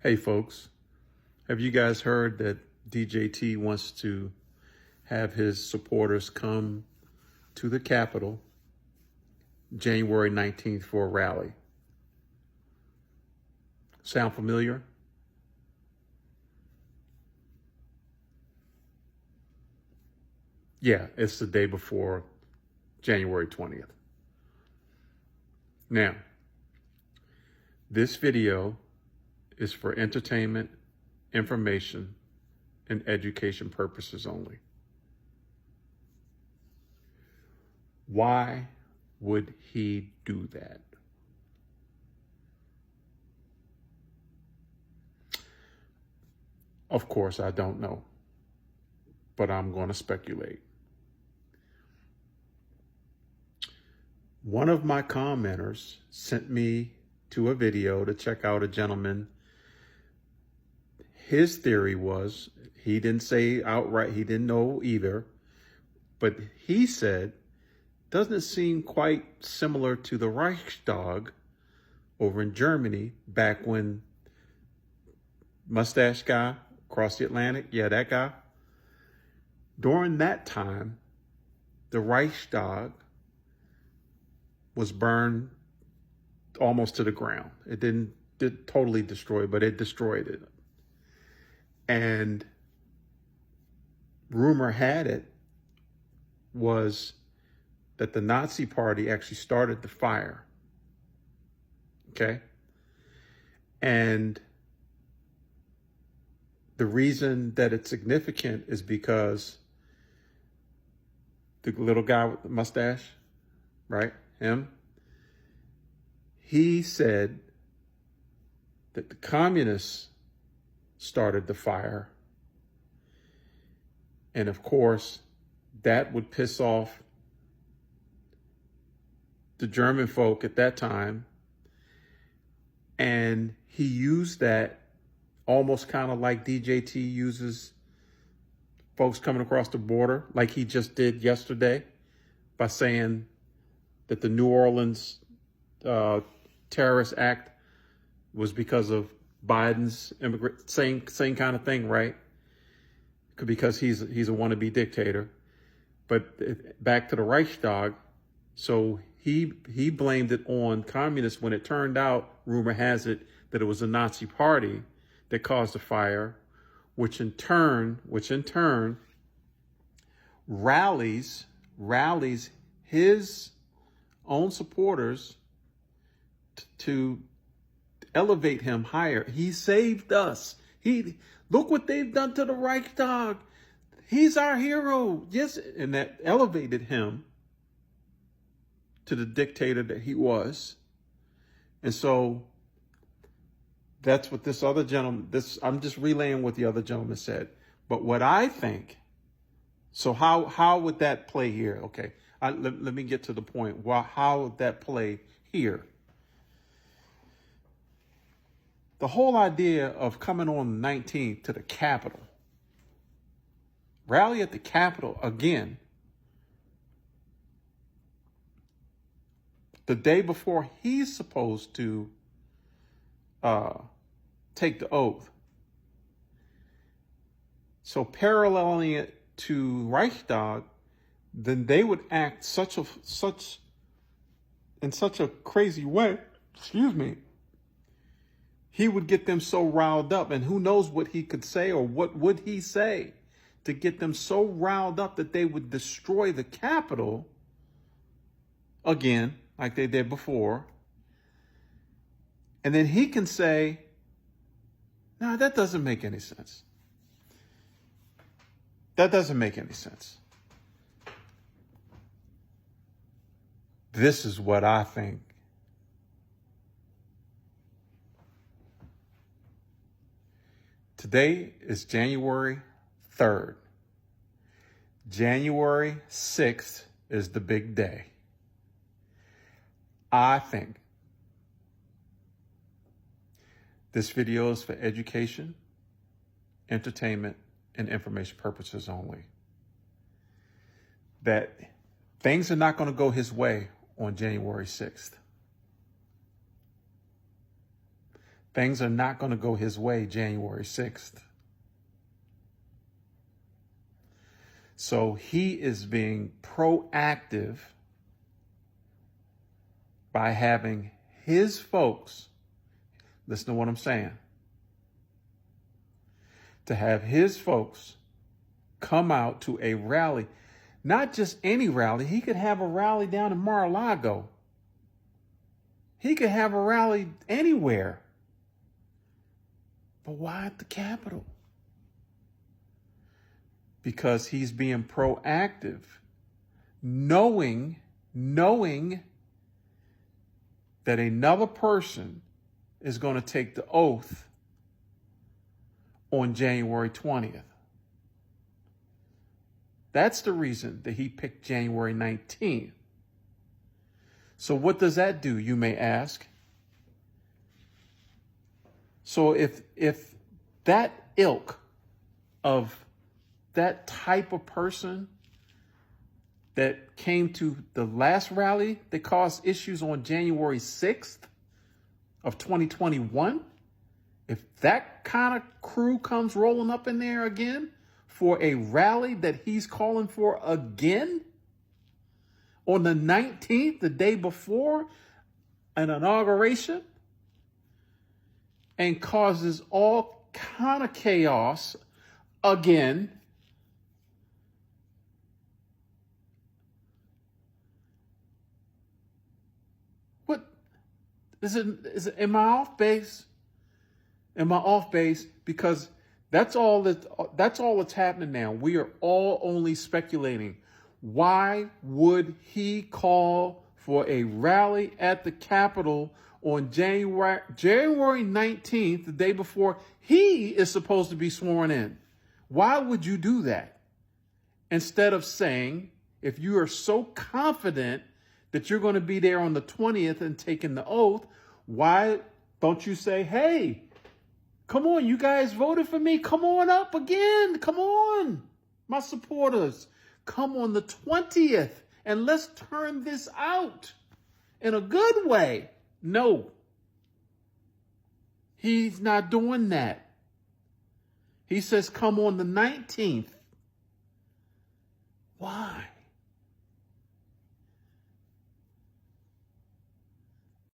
Hey folks, have you guys heard that DJT wants to have his supporters come to the Capitol January 19th for a rally? Sound familiar? Yeah, it's the day before January 20th. Now, this video is for entertainment, information, and education purposes only. Why would he do that? Of course, I don't know, but I'm going to speculate. One of my commenters sent me to a video to check out a gentleman. His theory was, he didn't say outright, he didn't know either, but he said, doesn't it seem quite similar to the Reichstag over in Germany back when mustache guy across the Atlantic? Yeah, that guy. During that time, the Reichstag was burned almost to the ground. It didn't totally destroy it, but it destroyed it. And rumor had it was that the Nazi Party actually started the fire. Okay? And the reason that it's significant is because the little guy with the mustache, right? Him, he said that the communists started the fire. And of course, that would piss off the German folk at that time. And he used that almost kind of like DJT uses folks coming across the border, like he just did yesterday, by saying that the New Orleans terrorist act was because of Biden's immigrant, same kind of thing, right? Because he's a wannabe dictator. But back to the Reichstag, so he blamed it on communists when it turned out, rumor has it, that it was the Nazi Party that caused the fire, which in turn rallies his own supporters to elevate him higher. He saved us. Look what they've done to the Reichstag. He's our hero. Yes, and that elevated him to the dictator that he was. And so that's what this other gentleman, I'm just relaying what the other gentleman said. But what I think, so how would that play here? Okay, let me get to the point. How would that play here? The whole idea of coming on the 19th to the Capitol, rally at the Capitol again, the day before he's supposed to take the oath. So paralleling it to Reichstag, then they would act in such a crazy way. Excuse me. He would get them so riled up, and who knows what he could say or what would he say to get them so riled up that they would destroy the Capitol again, like they did before. And then he can say, no, that doesn't make any sense. That doesn't make any sense. This is what I think. Today is January 3rd. January 6th is the big day. I think this video is for education, entertainment, and information purposes only. That things are not going to go his way on January 6th. things are not going to go his way January 6th. So he is being proactive by having his folks, listen to what I'm saying, to have his folks come out to a rally. Not just any rally. He could have a rally down in Mar-a-Lago. He could have a rally anywhere. But why at the Capitol? Because he's being proactive, knowing that another person is going to take the oath on January 20th. That's the reason that he picked January 19th. So what does that do, you may ask? So if that ilk of that type of person that came to the last rally that caused issues on January 6th of 2021, if that kind of crew comes rolling up in there again for a rally that he's calling for again on the 19th, the day before an inauguration, and causes all kind of chaos again, what is it? Am I off base? Am I off base? Because that's all that's happening now. We are all only speculating. Why would he call for a rally at the Capitol on January 19th, the day before he is supposed to be sworn in? Why would you do that? Instead of saying, if you are so confident that you're going to be there on the 20th and taking the oath, why don't you say, hey, come on, you guys voted for me. Come on up again. Come on, my supporters. Come on the 20th and let's turn this out in a good way. No, he's not doing that. He says, come on the 19th. Why?